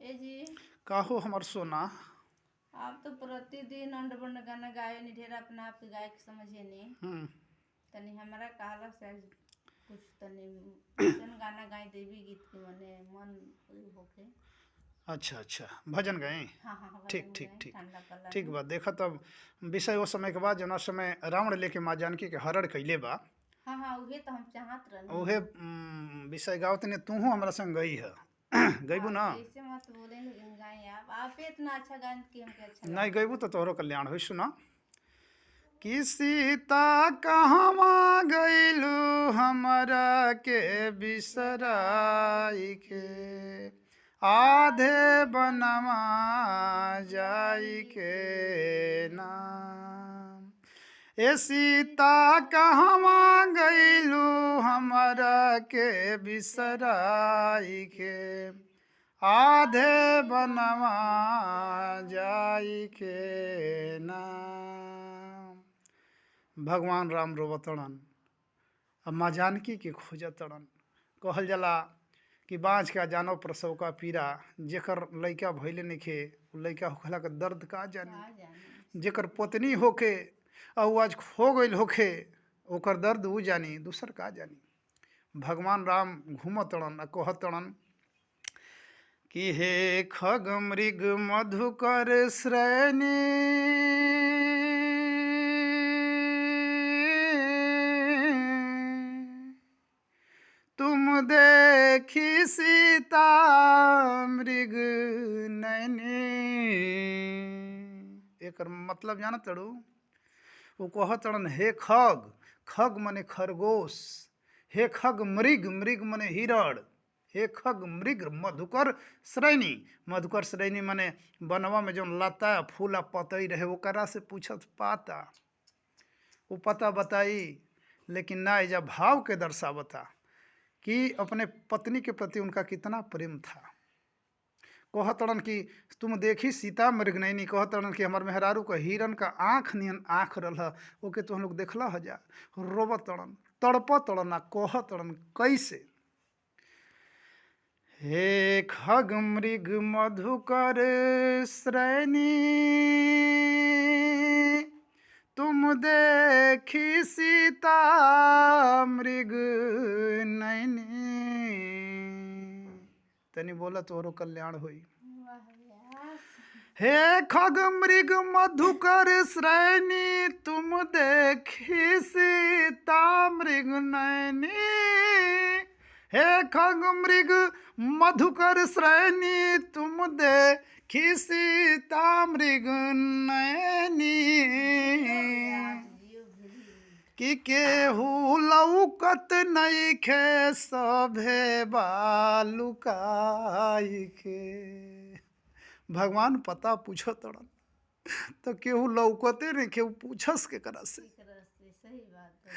ए जी। का हो हमर सोना। आप तो प्रतिदिन अंड बंड गाना गावे नहीं, ढेर अपना आप के गाय के समझे नहीं। हम्म। तनी हमारा कहला से आज कुछ तनी ऐसन गाना गाई देवी गीत के मने मन होके। अच्छा अच्छा, भजन गए। हाँ हाँ हाँ, ठीक भजन ठीक गाई ठीक। ठंडा पल्ला ठीक में। बा, देखा तब विषय वो समय के बाद जना समय रावण लेके माँ जानकी के हरण कैले बा, हाँ हाँ, उहे तो हम चाहत रहनी। उहे विषय गावत ने तूहू हमरा संग गई है। गईबू ना? आप ऐसे मत बोले, लेकिन गाई आप ही इतना अच्छा गायन कि हमके अच्छा नहीं लगता गईबू है। तो तोहरो कल्याण हुई। सुना कि सीता कहवा गईलू हमरा के बिसराई के, आधे बनवा जाई के नाम। ए सीता कहवा गईलू हमरा के बिसराई के, आधे बनवा जाई के नाम। भगवान राम रोवतड़न, अब माँ जानकी के खोजतड़न। कहल जाला कि बाँझ का जानो प्रसव का पीरा, जेकर लइका भइले नइखे उ लइका होखला के दर्द का जानी। जेकर पत्नी होके और आज खो गईल होखे ओकर दर्द उ जानी, दूसर का जानी। भगवान राम घूमतड़न आ कहतड़न कि हे खग मृग मधुकर श्रेणी, तुम देखी सीता मृग नैनी। एकर मतलब जान तड़ू? वो कहतड़न हे खग, खग मने खरगोश, हे खग मृग, मृग मने हिरण, हे खग मृग मधुकर श्रेणी। मधुकर श्रेणी मने बनवा में जो लता फूला पतई रहे ओकरा से पूछत पाता, वो पता बताई, लेकिन ना एजा भाव के दर्शावता कि अपने पत्नी के प्रति उनका कितना प्रेम था। कहतड़न कि तुम देखी सीता मृगनयनी, कहतड़न कि हमार मेहरारू का हिरन का आँख नियन आँख रहा, ओके तो हम लोग देखला हजा। रोबतड़न, तड़पतड़न आ कहतड़न कैसे? हे खग मृग मधुकर श्रेणी, तुम देखी सीता मृग नैनी। तनी बोला तोहरो कल्याण होई। हे खग मृग मधुकर श्रेणी, तुम देखी सीता मृग नैनी। हे खग मृग मधुकर श्रेणी, तुम देखी सीता मृग नैनी। कि केहू लौकत नइखे सभे बालुकाई के। भगवान पता पूछतड़न तो केहू लौकते नहीं, केहू पूछस के करा से सही बात है।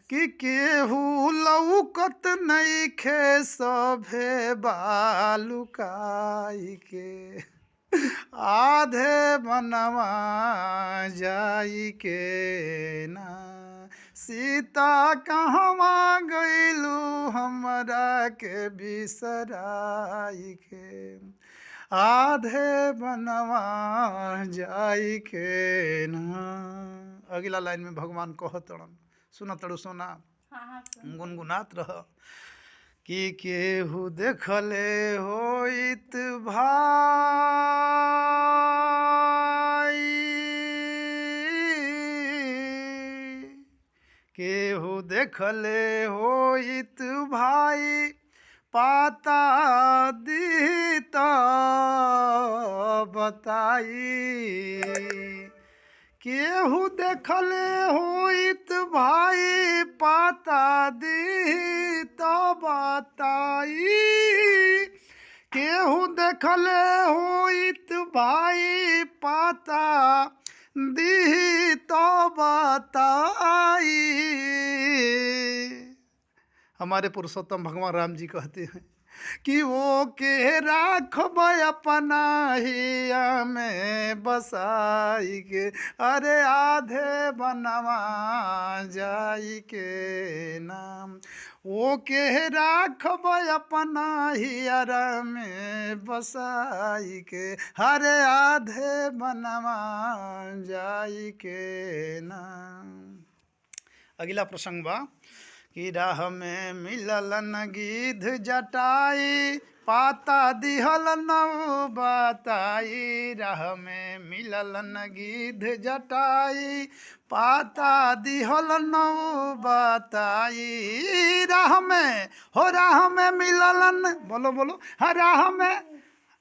कि केहू लौकत नइखे सभे बालुकाई के, आधे बनवा जाई के ना। सीता कहवा गईलू हमरा के बिसराई के, आधे बनवा जाई के ना। अगला लाइन में भगवान कहतड़न, सुना तड़ू सोना, हाँ हाँ, गुनगुनात रह कि केहू देखले होइत भाई, केहू देखले होइत भाई, पाता दीत बताई। केहू देखले होइत भाई, पाता दीत बताई। केहू देखले होइत भाई, पाता दीत बताई। हमारे पुरुषोत्तम भगवान राम जी कहते हैं कि वो के राखब अपना हिया में बसाई के, अरे आधे बनवा जाई के नाम। वो के राखब अपना हियर में बसाई के, हरे आधे बनवा जाई के नाम। अगला प्रसंग बा कि राह में मिलल न गिद्ध जटाई, पाता दिहल नौ बताई। राह में मिलल न गिद्ध जटाई, पाता दिहल नौ बताई। राह में मिललन, बोलो बोलो, हाँ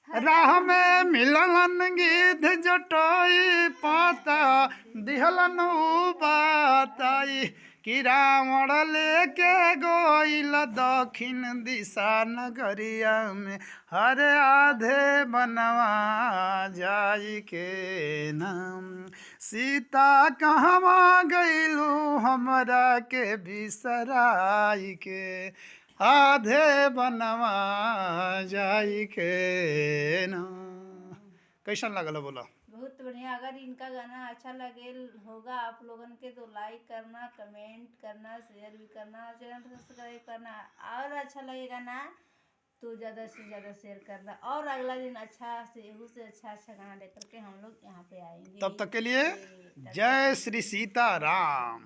राह में मिललन गिद्ध जटाई, पाता दिहलन बताई। कि रावण लेके गोइल दक्षिण दिशा नगरिया में, हर आधे बनवा जाई के नाम। सीता कहवा गइलू हमरा के बिसराई के, आधे बनवा जाई के नाम। कैसन लगल बोला? बहुत बढ़िया। अगर इनका गाना अच्छा लगे होगा आप लोगन के तो लाइक करना, कमेंट करना, शेयर भी करना, चैनल सब्सक्राइब करना। और अच्छा लगेगा ना तो ज़्यादा से ज़्यादा शेयर करना। और अगला दिन अच्छा अच्छा गाना लेकर के हम लोग यहाँ पे आएंगे। तब तक के लिए जय श्री सीताराम।